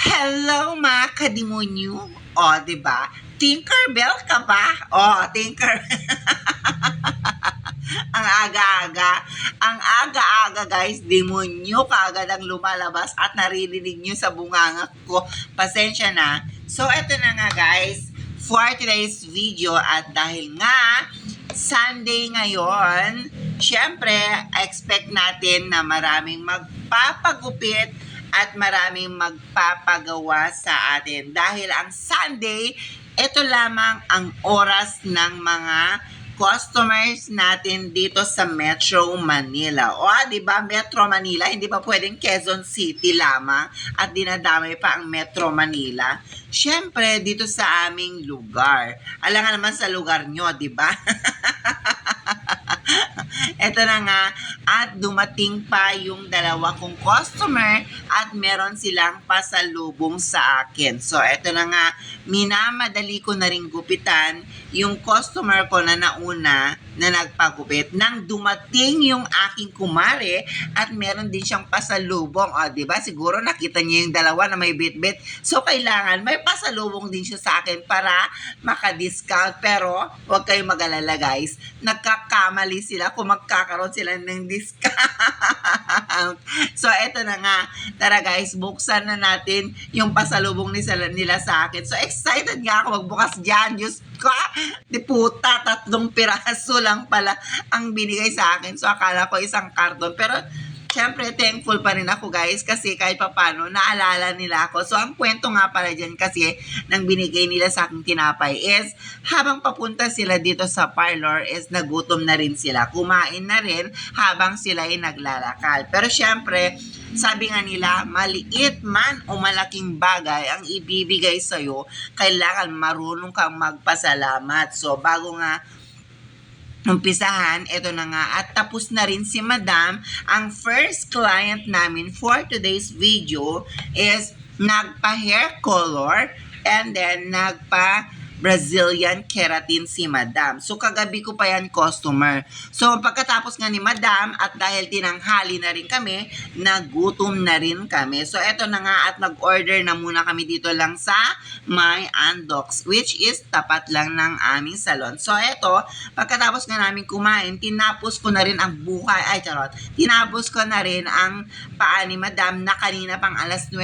Hello mga kademonyo. O, di ba? Tinkerbell ka ba? O, Tinker. Ang aga-aga. Ang aga-aga guys, demonyo kaagad ang lumalabas at naririnig nyo sa bunganga ko. Pasensya na. So, eto na nga guys, for today's video at dahil nga Sunday ngayon, syempre, expect natin na maraming magpapagupit at maraming magpapagawa sa atin. Dahil ang Sunday, ito lamang ang oras ng mga customers natin dito sa Metro Manila. O, di ba, Metro Manila, hindi pa pwedeng Quezon City lamang at dinadamay pa ang Metro Manila. Siyempre, dito sa aming lugar. Alam nga naman sa lugar nyo, di ba? Ito na nga, at dumating pa yung dalawa kong customer at meron silang pasalubong sa akin. So, ito na nga, minamadali ko na rin gupitan yung customer ko na nauna na nagpagupit nang dumating yung aking kumare at meron din siyang pasalubong. O, diba? Siguro nakita niya yung dalawa na may bit-bit. So, kailangan may pasalubong din siya sa akin para maka-discount. Pero, huwag kayong mag-alala guys. Nagkakamali sila kung magkakaroon sila ng discount. So, eto na nga. Tara guys, buksan na natin yung pasalubong nila sa akin. So, excited nga ako magbukas dyan. Diyos ko, di puta, 3 piraso lang pala ang binigay sa akin. So, akala ko isang karton. Pero, syempre, thankful pa rin ako guys kasi kahit papano, naalala nila ako. So, ang kwento nga pala dyan kasi nang binigay nila sa aking tinapay is habang papunta sila dito sa parlor is nagutom na rin sila. Kumain na rin habang sila ay naglalakal. Pero syempre, sabi nga nila, maliit man o malaking bagay ang ibibigay sa'yo, kailangan marunong kang magpasalamat. So, bago nga umpisahan, ito na nga, at tapos na rin si Madam. Ang first client namin for today's video is nagpa-hair color and then nagpa-Brazilian keratin si Madam. So, kagabi ko pa yan customer. So, pagkatapos nga ni Madam at dahil tinanghali na rin kami, nagutom na rin kami. So, eto na nga at nag-order na muna kami dito lang sa My Andox, which is tapat lang ng aming salon. So, eto, pagkatapos nga namin kumain, tinapos ko na rin ang tinapos ko na rin ang paa ni Madam na kanina pang alas 9,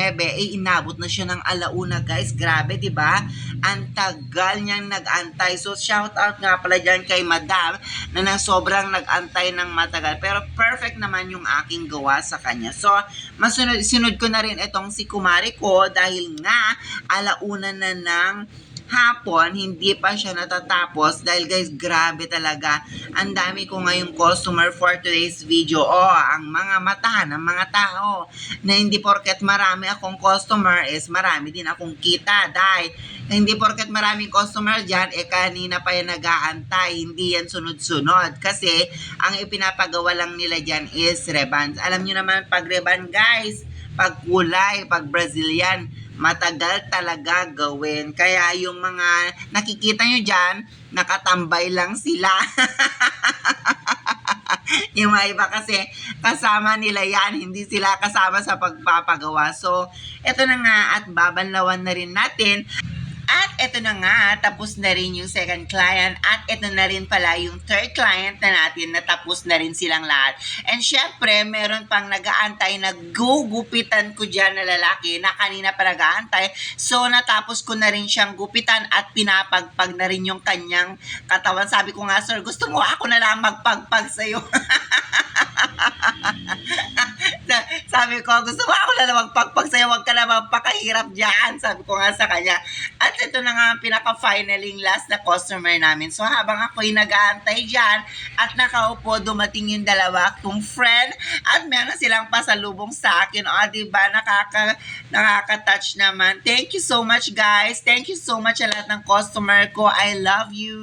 inabot na siya ng alauna guys. Grabe, di ba? Ang tagal niyang nag-antay. So, shout out nga pala dyan kay Madam na sobrang nag-antay ng matagal. Pero perfect naman yung aking gawa sa kanya. So, sunod ko na rin itong si kumari ko dahil nga alauna na ng hapon, hindi pa siya natatapos dahil guys, grabe talaga. Ang dami ko ngayong customer for today's video. Ang mga matahan ng mga tao na hindi porket marami akong customer is marami din akong kita. Dahil hindi porket maraming customer dyan, kanina pa yan nag-aantay. Hindi yan sunod-sunod. Kasi ang ipinapagawa lang nila dyan is rebans. Alam nyo naman, pag reban guys, pag kulay, pag Brazilian, matagal talaga gawin. Kaya yung mga nakikita nyo dyan, nakatambay lang sila. Yung mga iba kasi kasama nila yan, hindi sila kasama sa pagpapagawa. So, eto na nga at babanlawan na rin natin. At ito na nga, tapos na rin yung second client at ito na rin pala yung third client na natin na tapos na rin silang lahat. And syempre, meron pang nag-aantay na gugupitan ko dyan na lalaki na kanina pa nag-aantay. So, natapos ko na rin siyang gupitan at pinapagpag na rin yung kanyang katawan. Sabi ko nga, sir, gusto mo ako na lang magpagpag sa'yo. Sabi ko, gusto mo ako na lang magpagpag sa'yo, huwag ka na magpakahirap dyan. Sabi ko nga sa kanya. At ito na nga ang pinaka-finaling last na customer namin. So habang ako'y nag-aantay dyan at nakaupo, dumating yung dalawa kong friend at meron silang pasalubong sa akin. Diba? Nakaka-touch naman. Thank you so much guys. Thank you so much sa lahat ng customer ko. I love you.